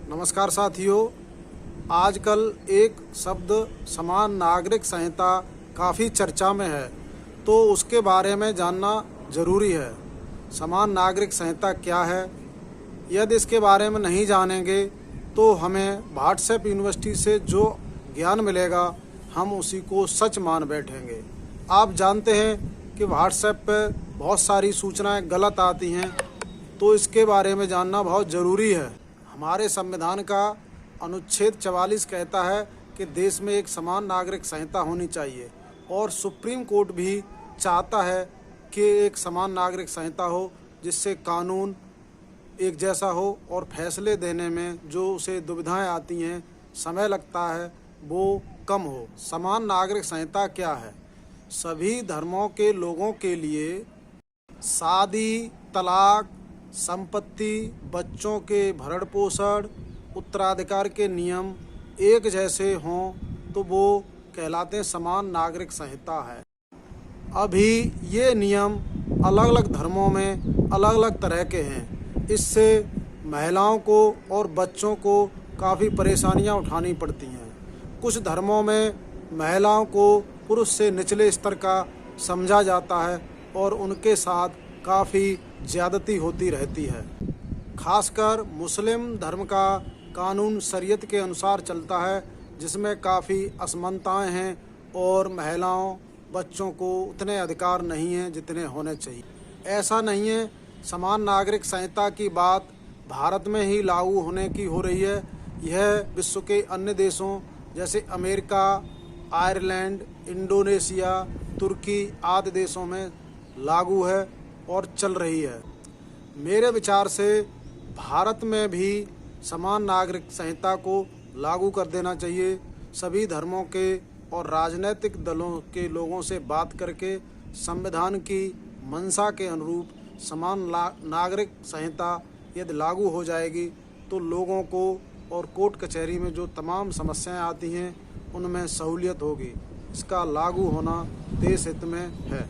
नमस्कार साथियों। आजकल एक शब्द समान नागरिक संहिता काफ़ी चर्चा में है, तो उसके बारे में जानना ज़रूरी है। समान नागरिक संहिता क्या है? यदि इसके बारे में नहीं जानेंगे तो हमें व्हाट्सएप यूनिवर्सिटी से जो ज्ञान मिलेगा हम उसी को सच मान बैठेंगे। आप जानते हैं कि व्हाट्सएप पर बहुत सारी सूचनाएं गलत आती हैं, तो इसके बारे में जानना बहुत ज़रूरी है। हमारे संविधान का अनुच्छेद 44 कहता है कि देश में एक समान नागरिक संहिता होनी चाहिए और सुप्रीम कोर्ट भी चाहता है कि एक समान नागरिक संहिता हो, जिससे कानून एक जैसा हो और फैसले देने में जो उसे दुविधाएं आती हैं, समय लगता है, वो कम हो। समान नागरिक संहिता क्या है? सभी धर्मों के लोगों के लिए शादी, तलाक, संपत्ति, बच्चों के भरण पोषण, उत्तराधिकार के नियम एक जैसे हों तो वो कहलाते हैं समान नागरिक संहिता है। अभी ये नियम अलग अलग धर्मों में अलग अलग तरह के हैं। इससे महिलाओं को और बच्चों को काफ़ी परेशानियां उठानी पड़ती हैं। कुछ धर्मों में महिलाओं को पुरुष से निचले स्तर का समझा जाता है और उनके साथ काफ़ी ज़्यादती होती रहती है। खासकर मुस्लिम धर्म का कानून शरीयत के अनुसार चलता है, जिसमें काफ़ी असमानताएं हैं और महिलाओं, बच्चों को उतने अधिकार नहीं हैं जितने होने चाहिए। ऐसा नहीं है। समान नागरिक संहिता की बात भारत में ही लागू होने की हो रही है। यह विश्व के अन्य देशों जैसे अमेरिका, आयरलैंड, इंडोनेशिया, तुर्की आदि देशों में लागू है और चल रही है। मेरे विचार से भारत में भी समान नागरिक संहिता को लागू कर देना चाहिए। सभी धर्मों के और राजनीतिक दलों के लोगों से बात करके संविधान की मंशा के अनुरूप समान नागरिक संहिता यदि लागू हो जाएगी तो लोगों को और कोर्ट कचहरी में जो तमाम समस्याएं आती हैं उनमें सहूलियत होगी। इसका लागू होना देश हित में है।